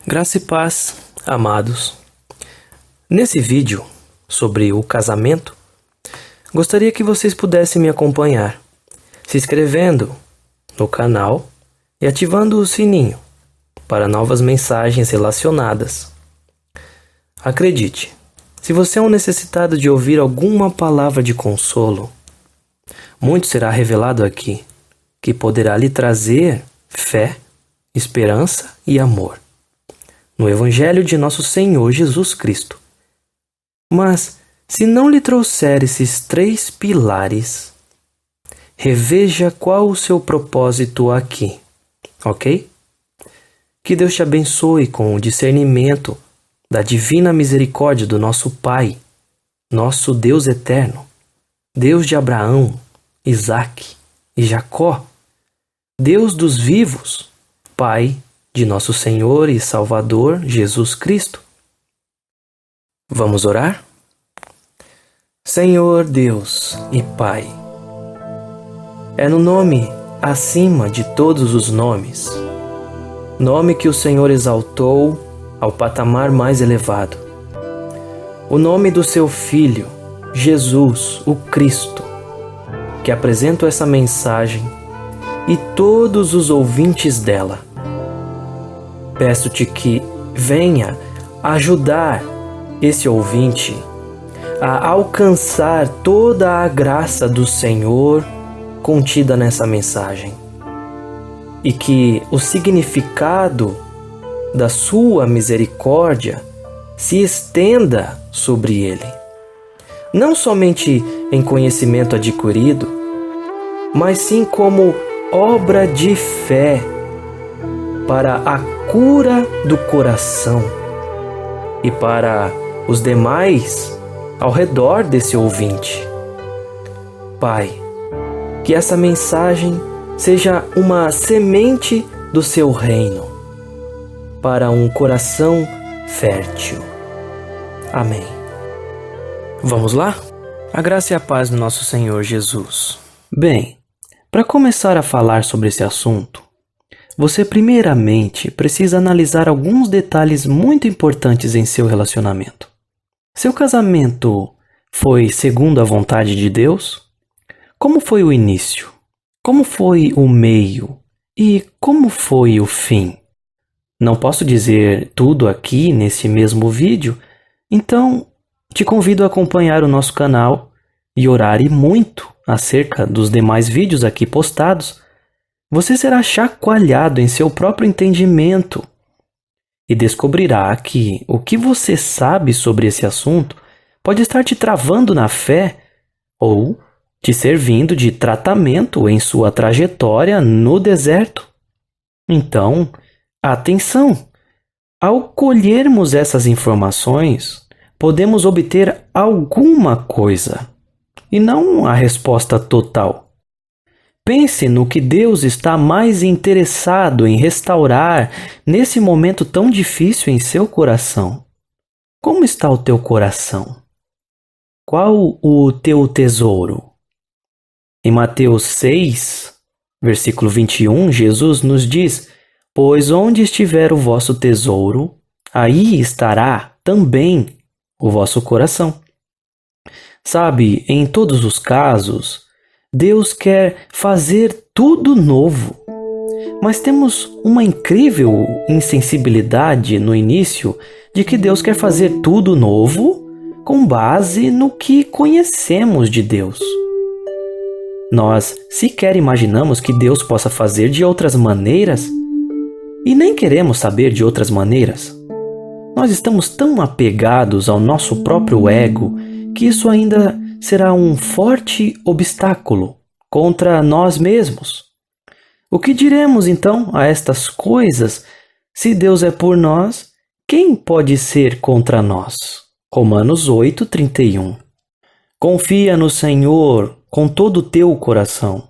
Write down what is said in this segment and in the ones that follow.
Graça e paz, amados. Nesse vídeo sobre o casamento, gostaria que vocês pudessem me acompanhar, se inscrevendo no canal e ativando o sininho para novas mensagens relacionadas. Acredite, se você é um necessitado de ouvir alguma palavra de consolo, muito será revelado aqui, que poderá lhe trazer fé, esperança e amor no Evangelho de nosso Senhor Jesus Cristo. Mas, se não lhe trouxer esses 3 pilares, reveja qual o seu propósito aqui, ok? Que Deus te abençoe com o discernimento da divina misericórdia do nosso Pai, nosso Deus eterno, Deus de Abraão, Isaque e Jacó, Deus dos vivos, Pai de nosso Senhor e Salvador Jesus Cristo. Vamos orar? Senhor Deus e Pai, é no nome acima de todos os nomes, nome que o Senhor exaltou ao patamar mais elevado, o nome do seu Filho, Jesus, o Cristo, que apresento essa mensagem e todos os ouvintes dela. Peço-te que venha ajudar esse ouvinte a alcançar toda a graça do Senhor contida nessa mensagem e que o significado da sua misericórdia se estenda sobre ele, não somente em conhecimento adquirido, mas sim como obra de fé para a cura do coração e para os demais ao redor desse ouvinte. Pai, que essa mensagem seja uma semente do seu reino para um coração fértil. Amém. Vamos lá? A graça e a paz do nosso Senhor Jesus. Bem, para começar a falar sobre esse assunto, você primeiramente precisa analisar alguns detalhes muito importantes em seu relacionamento. Seu casamento foi segundo a vontade de Deus? Como foi o início? Como foi o meio? E como foi o fim? Não posso dizer tudo aqui nesse mesmo vídeo, então te convido a acompanhar o nosso canal e orar muito acerca dos demais vídeos aqui postados. Você será chacoalhado em seu próprio entendimento e descobrirá que o que você sabe sobre esse assunto pode estar te travando na fé ou te servindo de tratamento em sua trajetória no deserto. Então, atenção! Ao colhermos essas informações, podemos obter alguma coisa e não a resposta total. Pense no que Deus está mais interessado em restaurar nesse momento tão difícil em seu coração. Como está o teu coração? Qual o teu tesouro? Em Mateus 6, versículo 21, Jesus nos diz: "Pois onde estiver o vosso tesouro, aí estará também o vosso coração." Sabe, em todos os casos, Deus quer fazer tudo novo, mas temos uma incrível insensibilidade no início de que Deus quer fazer tudo novo com base no que conhecemos de Deus. Nós sequer imaginamos que Deus possa fazer de outras maneiras e nem queremos saber de outras maneiras. Nós estamos tão apegados ao nosso próprio ego que isso ainda será um forte obstáculo contra nós mesmos. O que diremos então a estas coisas? Se Deus é por nós, quem pode ser contra nós? Romanos 8:31. Confia no Senhor com todo o teu coração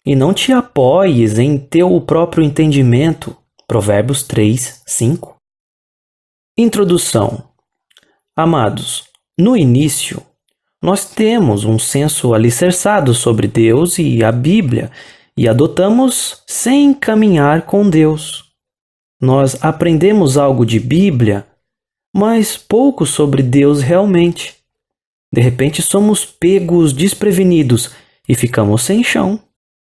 e não te apoies em teu próprio entendimento. Provérbios 3:5. Introdução. Amados, no início, nós temos um senso alicerçado sobre Deus e a Bíblia e adotamos sem caminhar com Deus. Nós aprendemos algo de Bíblia, mas pouco sobre Deus realmente. De repente somos pegos desprevenidos e ficamos sem chão.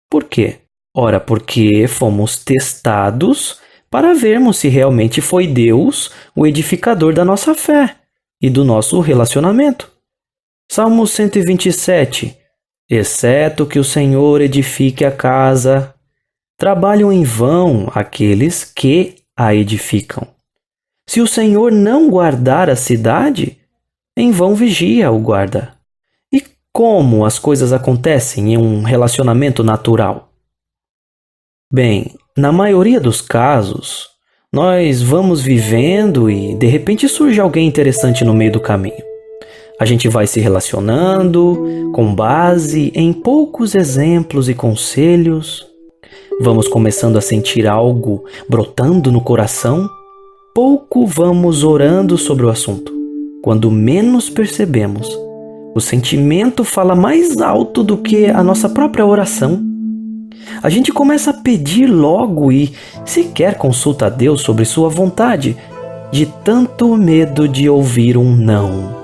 Por quê? Ora, porque fomos testados para vermos se realmente foi Deus o edificador da nossa fé e do nosso relacionamento. Salmo 127. Exceto que o Senhor edifique a casa, trabalham em vão aqueles que a edificam. Se o Senhor não guardar a cidade, em vão vigia o guarda. E como as coisas acontecem em um relacionamento natural? Bem, na maioria dos casos, nós vamos vivendo e de repente surge alguém interessante no meio do caminho. A gente vai se relacionando com base em poucos exemplos e conselhos. Vamos começando a sentir algo brotando no coração. Pouco vamos orando sobre o assunto. Quando menos percebemos, o sentimento fala mais alto do que a nossa própria oração. A gente começa a pedir logo e sequer consulta a Deus sobre sua vontade, de tanto medo de ouvir um não.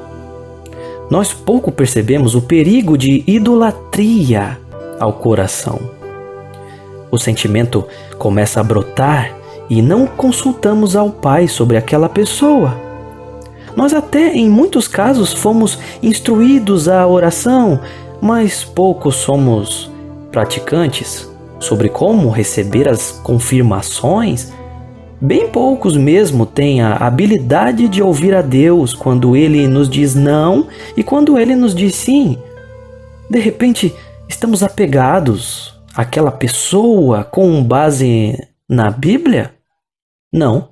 Nós pouco percebemos o perigo de idolatria ao coração. O sentimento começa a brotar e não consultamos ao Pai sobre aquela pessoa. Nós até, em muitos casos, fomos instruídos à oração, mas poucos somos praticantes sobre como receber as confirmações. Bem poucos mesmo têm a habilidade de ouvir a Deus quando Ele nos diz não e quando Ele nos diz sim. De repente, estamos apegados àquela pessoa com base na Bíblia? Não.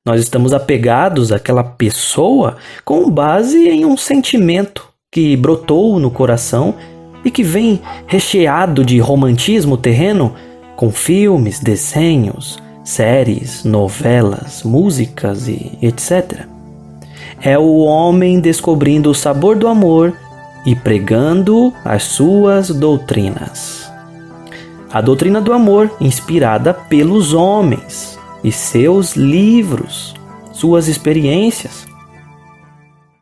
Nós estamos apegados àquela pessoa com base em um sentimento que brotou no coração e que vem recheado de romantismo terreno com filmes, desenhos, séries, novelas, músicas e etc. É o homem descobrindo o sabor do amor e pregando as suas doutrinas. A doutrina do amor inspirada pelos homens e seus livros, suas experiências.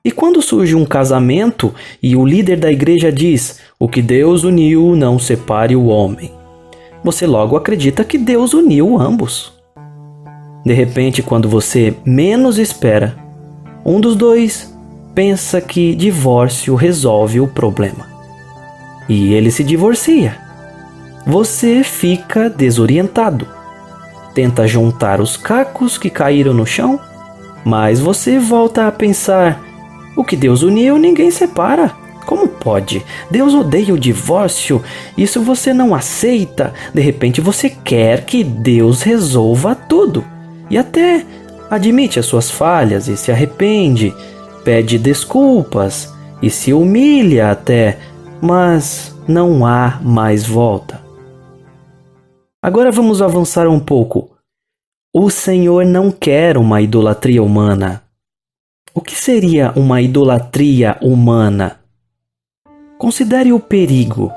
E quando surge um casamento e o líder da igreja diz: "O que Deus uniu, não separe o homem", você logo acredita que Deus uniu ambos. De repente, quando você menos espera, um dos dois pensa que divórcio resolve o problema. E ele se divorcia. Você fica desorientado. Tenta juntar os cacos que caíram no chão, mas você volta a pensar: o que Deus uniu, ninguém separa. Como pode? Deus odeia o divórcio. Isso você não aceita. De repente você quer que Deus resolva tudo. E até admite as suas falhas e se arrepende, pede desculpas e se humilha até, mas não há mais volta. Agora vamos avançar um pouco. O Senhor não quer uma idolatria humana. O que seria uma idolatria humana? Considere o perigo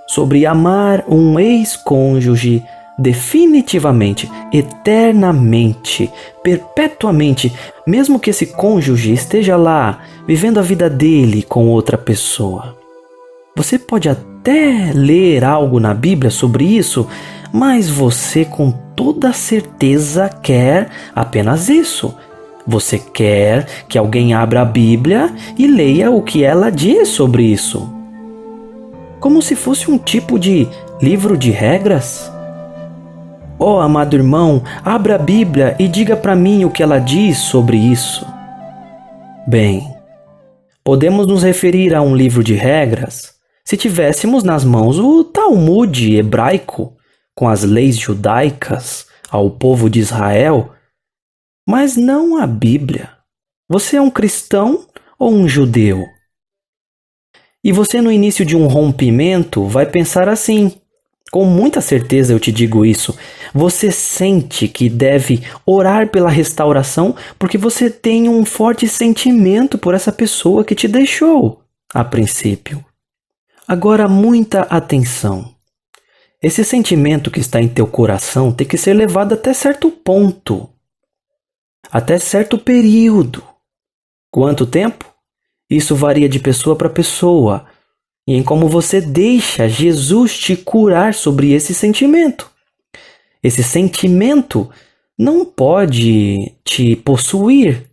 sobre amar um ex-cônjuge definitivamente, eternamente, perpetuamente, mesmo que esse cônjuge esteja lá, vivendo a vida dele com outra pessoa. Você pode até ler algo na Bíblia sobre isso, mas você com toda certeza quer apenas isso. Você quer que alguém abra a Bíblia e leia o que ela diz sobre isso. Como se fosse um tipo de livro de regras. Oh, amado irmão, abra a Bíblia e diga para mim o que ela diz sobre isso. Bem, podemos nos referir a um livro de regras se tivéssemos nas mãos o Talmud hebraico com as leis judaicas ao povo de Israel, mas não a Bíblia. Você é um cristão ou um judeu? E você, no início de um rompimento, vai pensar assim: com muita certeza eu te digo isso. Você sente que deve orar pela restauração porque você tem um forte sentimento por essa pessoa que te deixou a princípio. Agora, muita atenção. esse sentimento que está em teu coração tem que ser levado até certo ponto, até certo período. Quanto tempo? Isso varia de pessoa para pessoa e em como você deixa Jesus te curar sobre esse sentimento. Esse sentimento não pode te possuir.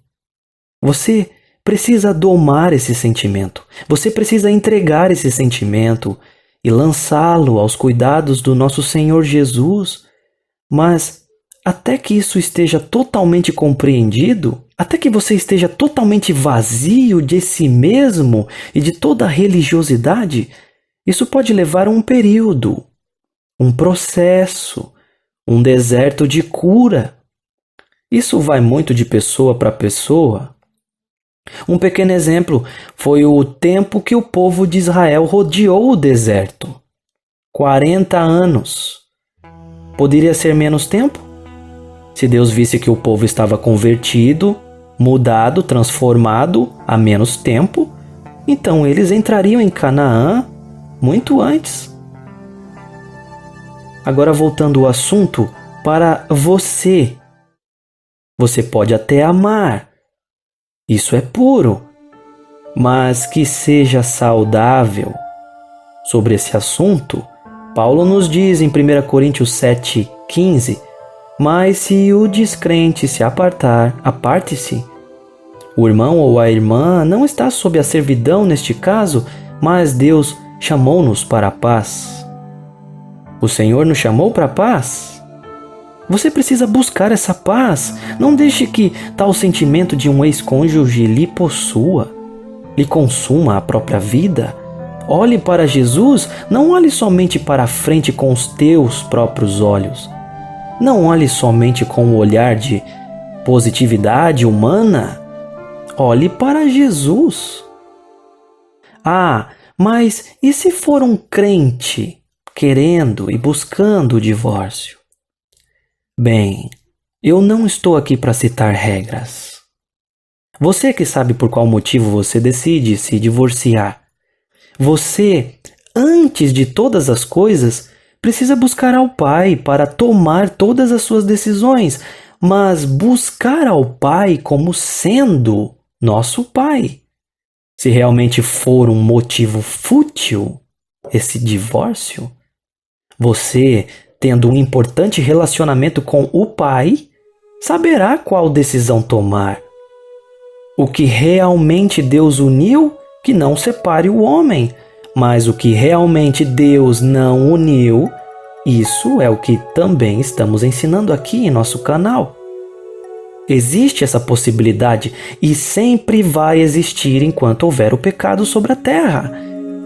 Você precisa domar esse sentimento. Você precisa entregar esse sentimento e lançá-lo aos cuidados do nosso Senhor Jesus. Mas até que isso esteja totalmente compreendido, até que você esteja totalmente vazio de si mesmo e de toda a religiosidade, isso pode levar a um período, um processo, um deserto de cura. Isso vai muito de pessoa para pessoa. Um pequeno exemplo foi o tempo que o povo de Israel rodeou o deserto. 40 anos. Poderia ser menos tempo? Se Deus visse que o povo estava convertido, mudado, transformado há menos tempo, então eles entrariam em Canaã muito antes. Agora voltando ao assunto para você. Você pode até amar. Isso é puro. Mas que seja saudável. Sobre esse assunto, Paulo nos diz em 1 Coríntios 7,15: mas se o descrente se apartar, aparte-se. O irmão ou a irmã não está sob a servidão neste caso, mas Deus chamou-nos para a paz. O Senhor nos chamou para a paz. Você precisa buscar essa paz. Não deixe que tal sentimento de um ex-cônjuge lhe possua, lhe consuma a própria vida. Olhe para Jesus, não olhe somente para a frente com os teus próprios olhos. Não olhe somente com o olhar de positividade humana. Olhe para Jesus. Ah, mas e se for um crente querendo e buscando o divórcio? Bem, eu não estou aqui para citar regras. Você que sabe por qual motivo você decide se divorciar. Você, antes de todas as coisas, precisa buscar ao Pai para tomar todas as suas decisões, mas buscar ao Pai como sendo nosso Pai. Se realmente for um motivo fútil esse divórcio, você, tendo um importante relacionamento com o Pai, saberá qual decisão tomar. O que realmente Deus uniu, que não separe o homem. Mas o que realmente Deus não uniu, isso é o que também estamos ensinando aqui em nosso canal. Existe essa possibilidade e sempre vai existir enquanto houver o pecado sobre a terra.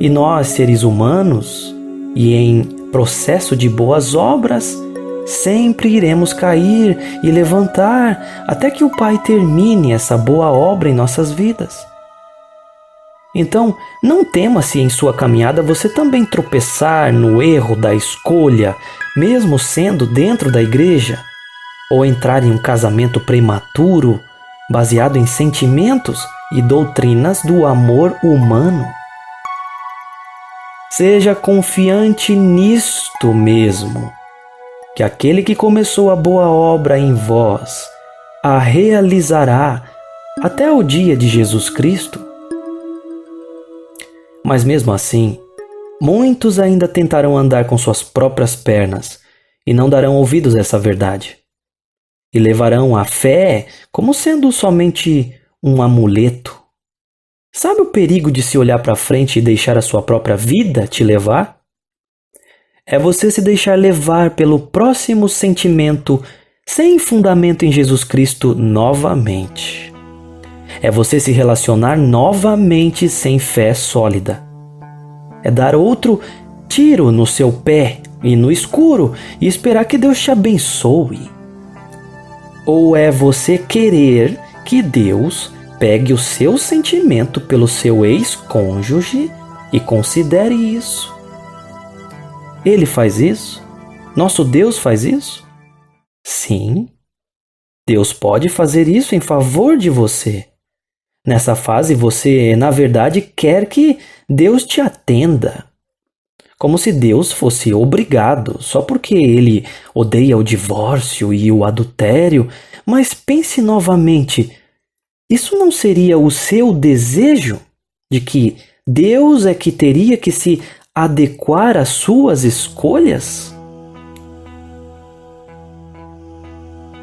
E nós, seres humanos, e em processo de boas obras, sempre iremos cair e levantar até que o Pai termine essa boa obra em nossas vidas. Então, não tema se em sua caminhada você também tropeçar no erro da escolha, mesmo sendo dentro da igreja, ou entrar em um casamento prematuro, baseado em sentimentos e doutrinas do amor humano. Seja confiante nisto mesmo, que aquele que começou a boa obra em vós a realizará até o dia de Jesus Cristo. Mas mesmo assim, muitos ainda tentarão andar com suas próprias pernas e não darão ouvidos a essa verdade. E levarão a fé como sendo somente um amuleto. Sabe o perigo de se olhar para frente e deixar a sua própria vida te levar? É você se deixar levar pelo próximo sentimento sem fundamento em Jesus Cristo novamente. É você se relacionar novamente sem fé sólida. É dar outro tiro no seu pé e no escuro e esperar que Deus te abençoe. Ou é você querer que Deus pegue o seu sentimento pelo seu ex-cônjuge e considere isso? Ele faz isso? Nosso Deus faz isso? Sim, Deus pode fazer isso em favor de você. Nessa fase, você, na verdade, quer que Deus te atenda. como se Deus fosse obrigado, só porque ele odeia o divórcio e o adultério. Mas pense novamente, isso não seria o seu desejo de que Deus é que teria que se adequar às suas escolhas?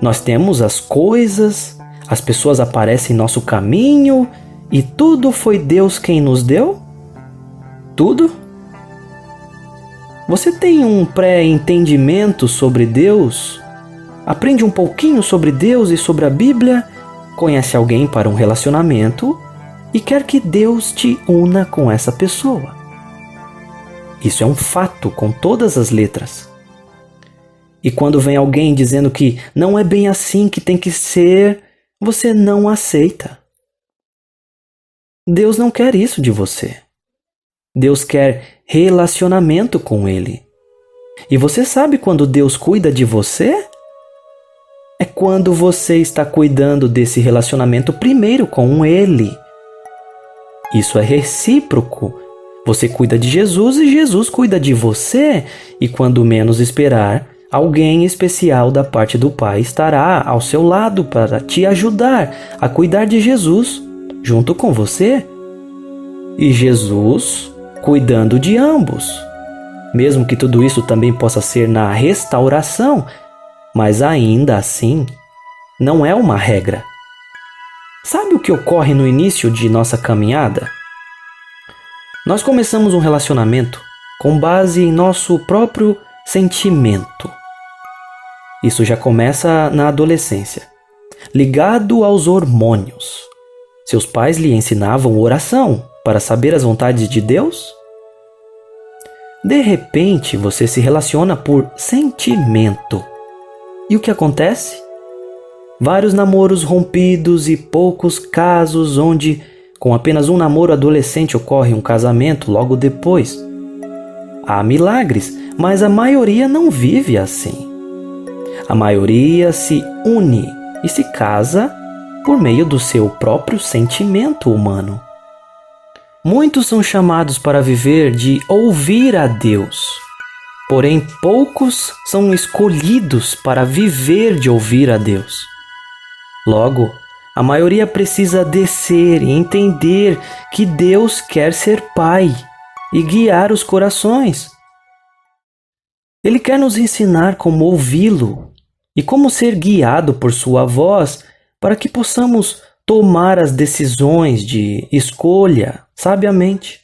Nós temos as coisas, as pessoas aparecem em nosso caminho e tudo foi Deus quem nos deu? Tudo? Você tem um pré-entendimento sobre Deus? Aprende um pouquinho sobre Deus e sobre a Bíblia? Conhece alguém para um relacionamento e quer que Deus te una com essa pessoa? Isso é um fato com todas as letras. E quando vem alguém dizendo que não é bem assim que tem que ser, você não aceita. Deus não quer isso de você. Deus quer relacionamento com Ele. E você sabe quando Deus cuida de você? É quando você está cuidando desse relacionamento primeiro com Ele. Isso é recíproco. Você cuida de Jesus e Jesus cuida de você. E quando menos esperar, alguém especial da parte do Pai estará ao seu lado para te ajudar a cuidar de Jesus junto com você. E Jesus cuidando de ambos. Mesmo que tudo isso também possa ser na restauração, mas ainda assim, não é uma regra. Sabe o que ocorre no início de nossa caminhada? Nós começamos um relacionamento com base em nosso próprio sentimento. Isso já começa na adolescência, ligado aos hormônios. Seus pais lhe ensinavam oração para saber as vontades de Deus? De repente, você se relaciona por sentimento. E o que acontece? Vários namoros rompidos e poucos casos onde, com apenas um namoro adolescente, ocorre um casamento logo depois. Há milagres, mas a maioria não vive assim. A maioria se une e se casa por meio do seu próprio sentimento humano. Muitos são chamados para viver de ouvir a Deus, porém poucos são escolhidos para viver de ouvir a Deus. Logo, a maioria precisa descer e entender que Deus quer ser Pai e guiar os corações. Ele quer nos ensinar como ouvi-lo e como ser guiado por sua voz para que possamos tomar as decisões de escolha sabiamente.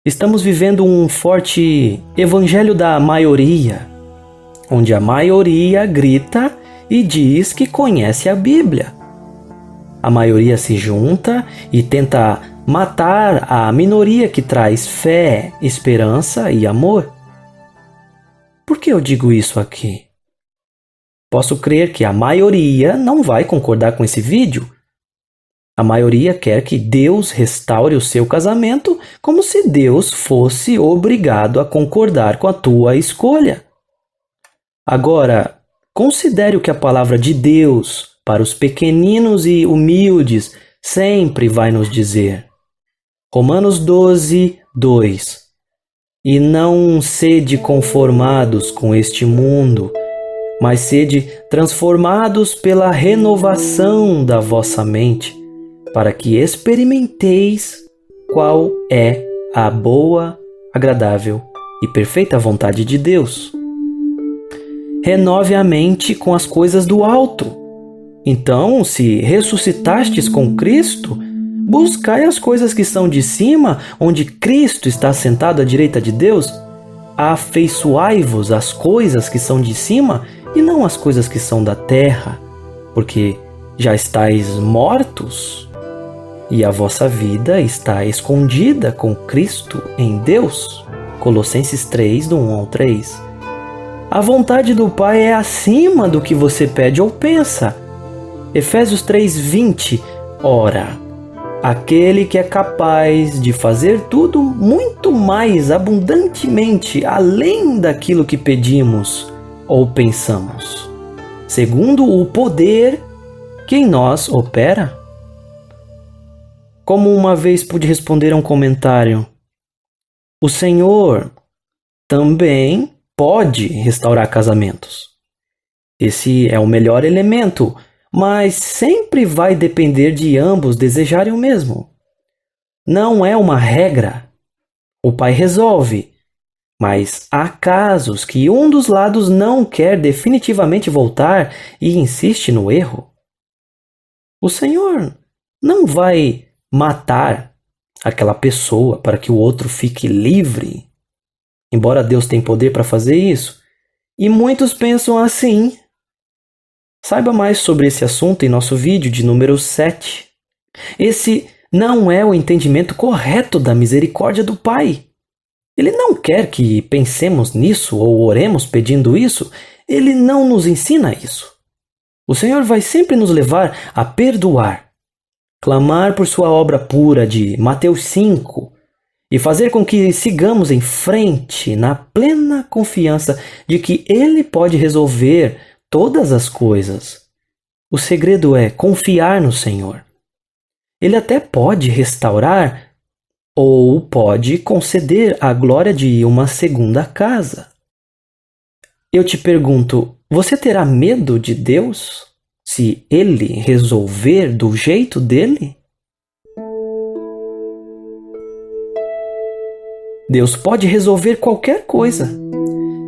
Estamos vivendo um forte evangelho da maioria, onde a maioria grita e diz que conhece a Bíblia. A maioria se junta e tenta matar a minoria que traz fé, esperança e amor. Por que eu digo isso aqui? Posso crer que a maioria não vai concordar com esse vídeo. A maioria quer que Deus restaure o seu casamento como se Deus fosse obrigado a concordar com a tua escolha. Agora, considere o que a palavra de Deus para os pequeninos e humildes sempre vai nos dizer. Romanos 12, 2. E não sede conformados com este mundo, mas sede transformados pela renovação da vossa mente, para que experimenteis qual é a boa, agradável e perfeita vontade de Deus. Renove a mente com as coisas do alto. Então, se ressuscitastes com Cristo, buscai as coisas que são de cima, onde Cristo está sentado à direita de Deus. Afeiçoai-vos às coisas que são de cima e não às coisas que são da terra, porque já estáis mortos e a vossa vida está escondida com Cristo em Deus. Colossenses 3, do 1 ao 3. A vontade do Pai é acima do que você pede ou pensa. Efésios 3, 20. Ora, aquele que é capaz de fazer tudo muito mais abundantemente além daquilo que pedimos ou pensamos, segundo o poder que em nós opera. Como uma vez pude responder a um comentário, O Senhor também pode restaurar casamentos. Esse é o melhor elemento, mas sempre vai depender de ambos desejarem o mesmo. Não é uma regra. O Pai resolve, mas há casos que um dos lados não quer definitivamente voltar e insiste no erro. O Senhor não vai matar aquela pessoa para que o outro fique livre, embora Deus tenha poder para fazer isso. E muitos pensam assim. Saiba mais sobre esse assunto em nosso vídeo de número 7. Esse não é o entendimento correto da misericórdia do Pai. Ele não quer que pensemos nisso ou oremos pedindo isso. Ele não nos ensina isso. O Senhor vai sempre nos levar a perdoar, clamar por sua obra pura de Mateus 5 e fazer com que sigamos em frente na plena confiança de que Ele pode resolver todas as coisas. O segredo é confiar no Senhor. Ele até pode restaurar ou pode conceder a glória de uma segunda casa. Eu te pergunto, você terá medo de Deus se Ele resolver do jeito dele? Deus pode resolver qualquer coisa,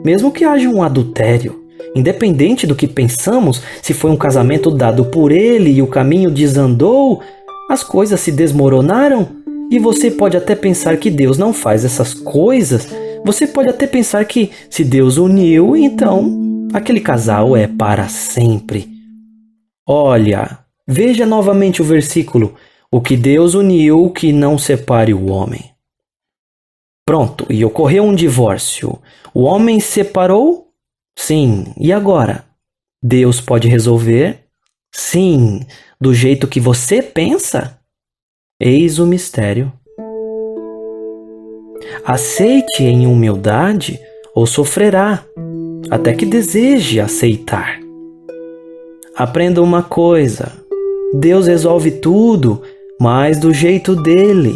mesmo que haja um adultério. Independente do que pensamos, se foi um casamento dado por Ele e o caminho desandou, as coisas se desmoronaram, e você pode até pensar que Deus não faz essas coisas. Você pode até pensar que se Deus uniu, então aquele casal é para sempre. Olha, veja novamente o versículo. O que Deus uniu, que não separe o homem. Pronto, e ocorreu um divórcio. O homem separou? Sim, e agora? Deus pode resolver? Sim, do jeito que você pensa? Eis o mistério. Aceite em humildade ou sofrerá, até que deseje aceitar. Aprenda uma coisa: Deus resolve tudo, mas do jeito dele.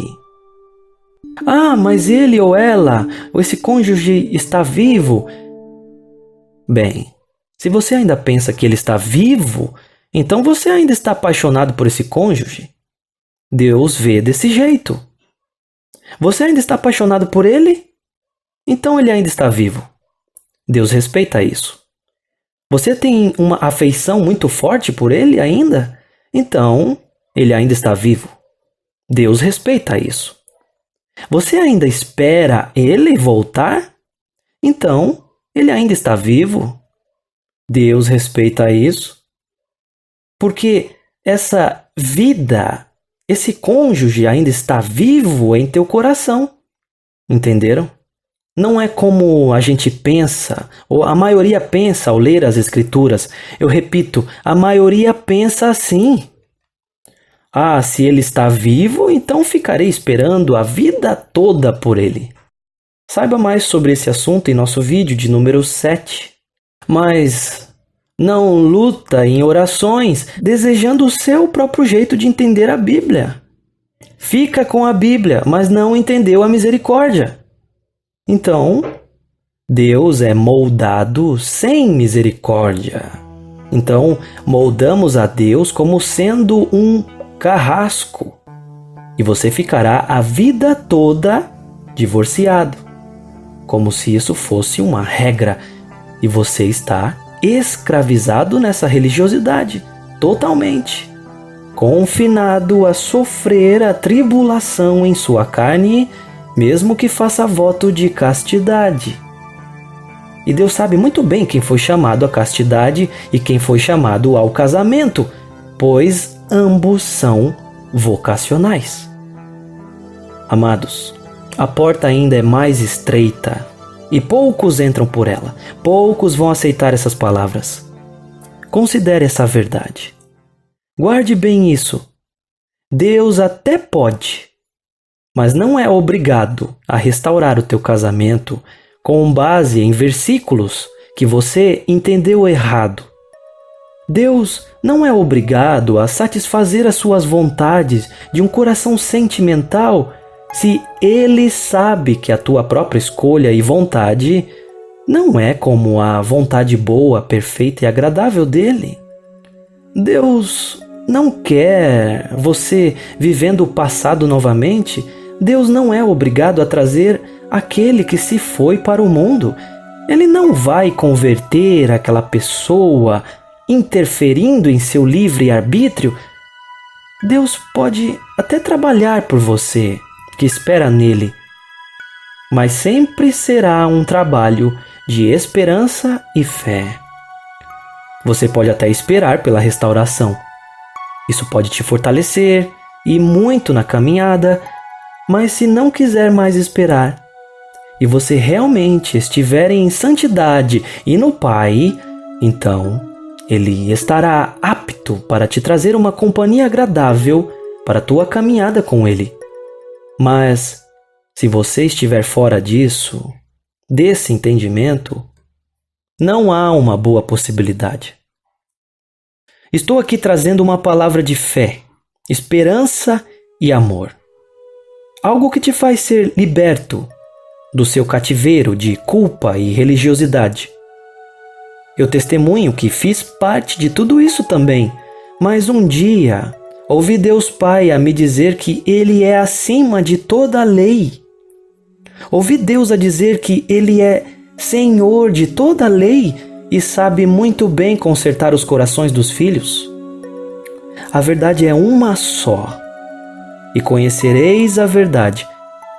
Ah, mas ele ou ela, ou esse cônjuge está vivo. Bem, se você ainda pensa que ele está vivo, então você ainda está apaixonado por esse cônjuge. Deus vê desse jeito. Você ainda está apaixonado por ele? Então ele ainda está vivo. Deus respeita isso. Você tem uma afeição muito forte por ele ainda? Então ele ainda está vivo. Deus respeita isso. Você ainda espera ele voltar? Então ele ainda está vivo. Deus respeita isso. Porque essa vida, esse cônjuge ainda está vivo em teu coração. Entenderam? Não é como a gente pensa, ou a maioria pensa ao ler as Escrituras. Eu repito, a maioria pensa assim. Ah, se ele está vivo, então ficarei esperando a vida toda por ele. Saiba mais sobre esse assunto em nosso vídeo de número 7. Mas não luta em orações desejando o seu próprio jeito de entender a Bíblia. Fica com a Bíblia, mas não entendeu a misericórdia. Então, Deus é moldado sem misericórdia. Então, moldamos a Deus como sendo um carrasco. E você ficará a vida toda divorciado. Como se isso fosse uma regra. E você está escravizado nessa religiosidade, totalmente. Confinado a sofrer a tribulação em sua carne, mesmo que faça voto de castidade. E Deus sabe muito bem quem foi chamado à castidade e quem foi chamado ao casamento, pois ambos são vocacionais. Amados, a porta ainda é mais estreita e poucos entram por ela. Poucos vão aceitar essas palavras. Considere essa verdade. Guarde bem isso. Deus até pode, mas não é obrigado a restaurar o teu casamento com base em versículos que você entendeu errado. Deus não é obrigado a satisfazer as suas vontades de um coração sentimental se Ele sabe que a tua própria escolha e vontade não é como a vontade boa, perfeita e agradável dele? Deus não quer você vivendo o passado novamente. Deus não é obrigado a trazer aquele que se foi para o mundo. Ele não vai converter aquela pessoa interferindo em seu livre-arbítrio. Deus pode até trabalhar por você, que espera nele, mas sempre será um trabalho de esperança e fé. Você pode até esperar pela restauração. Isso pode te fortalecer e muito na caminhada, mas se não quiser mais esperar e você realmente estiver em santidade e no Pai, então Ele estará apto para te trazer uma companhia agradável para a tua caminhada com Ele. Mas se você estiver fora disso, desse entendimento, não há uma boa possibilidade. Estou aqui trazendo uma palavra de fé, esperança e amor. Algo que te faz ser liberto do seu cativeiro de culpa e religiosidade. Eu testemunho que fiz parte de tudo isso também, mas um dia ouvi Deus Pai a me dizer que Ele é acima de toda a lei. Ouvi Deus a dizer que Ele é Senhor de toda a lei e sabe muito bem consertar os corações dos filhos. A verdade é uma só. E conhecereis a verdade,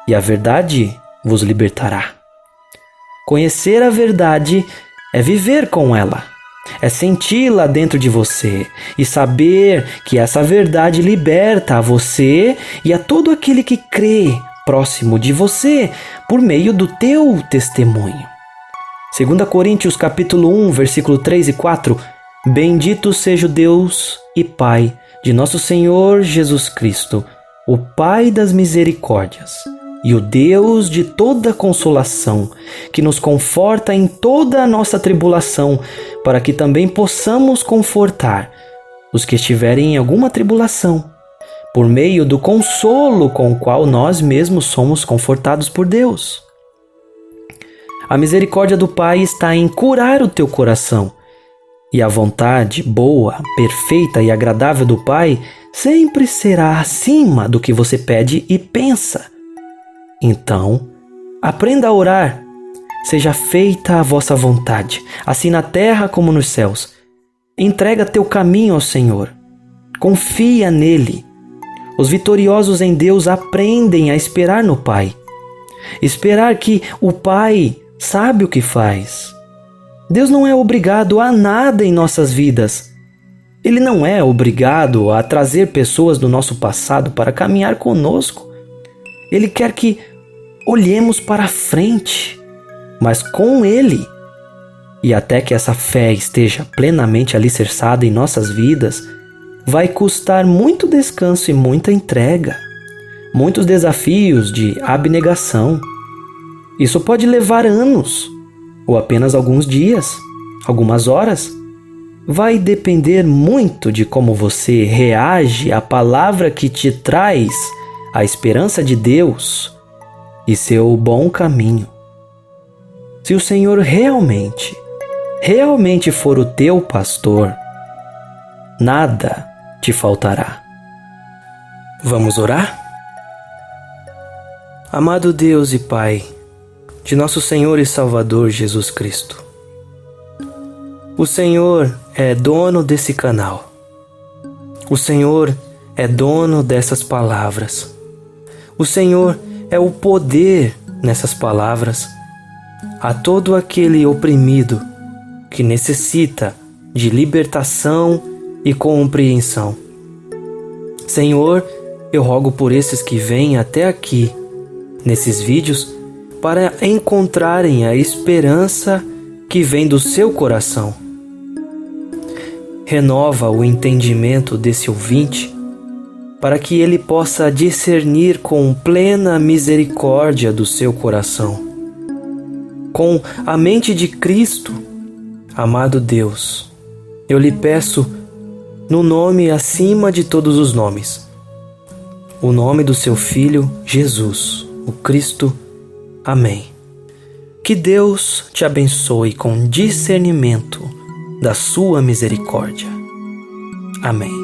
e a verdade vos libertará. Conhecer a verdade é viver com ela, é senti-la dentro de você e saber que essa verdade liberta a você e a todo aquele que crê próximo de você por meio do teu testemunho. 2 Coríntios capítulo 1, versículo 3 e 4. Bendito seja o Deus e Pai de nosso Senhor Jesus Cristo, o Pai das misericórdias e o Deus de toda consolação, que nos conforta em toda a nossa tribulação, para que também possamos confortar os que estiverem em alguma tribulação, por meio do consolo com o qual nós mesmos somos confortados por Deus. A misericórdia do Pai está em curar o teu coração, e a vontade boa, perfeita e agradável do Pai sempre será acima do que você pede e pensa. Então, aprenda a orar. Seja feita a vossa vontade, assim na terra como nos céus. Entrega teu caminho ao Senhor. Confia nele. Os vitoriosos em Deus aprendem a esperar no Pai. Esperar que o Pai sabe o que faz. Deus não é obrigado a nada em nossas vidas. Ele não é obrigado a trazer pessoas do nosso passado para caminhar conosco. Ele quer que olhemos para frente, mas com Ele. E até que essa fé esteja plenamente alicerçada em nossas vidas, vai custar muito descanso e muita entrega, muitos desafios de abnegação. Isso pode levar anos, ou apenas alguns dias, algumas horas. Vai depender muito de como você reage à palavra que te traz a esperança de Deus e seu bom caminho. Se o Senhor realmente for o teu pastor, nada te faltará. Vamos orar? Amado Deus e Pai de nosso Senhor e Salvador Jesus Cristo, o Senhor é dono desse canal. O Senhor é dono dessas palavras. O Senhor é o poder nessas palavras a todo aquele oprimido que necessita de libertação e compreensão. Senhor, eu rogo por esses que vêm até aqui, nesses vídeos, para encontrarem a esperança que vem do seu coração. Renova o entendimento desse ouvinte, para que ele possa discernir com plena misericórdia do seu coração. Com a mente de Cristo, amado Deus, eu lhe peço, no nome acima de todos os nomes, o nome do seu Filho, Jesus, o Cristo. Amém. Que Deus te abençoe com discernimento da sua misericórdia. Amém.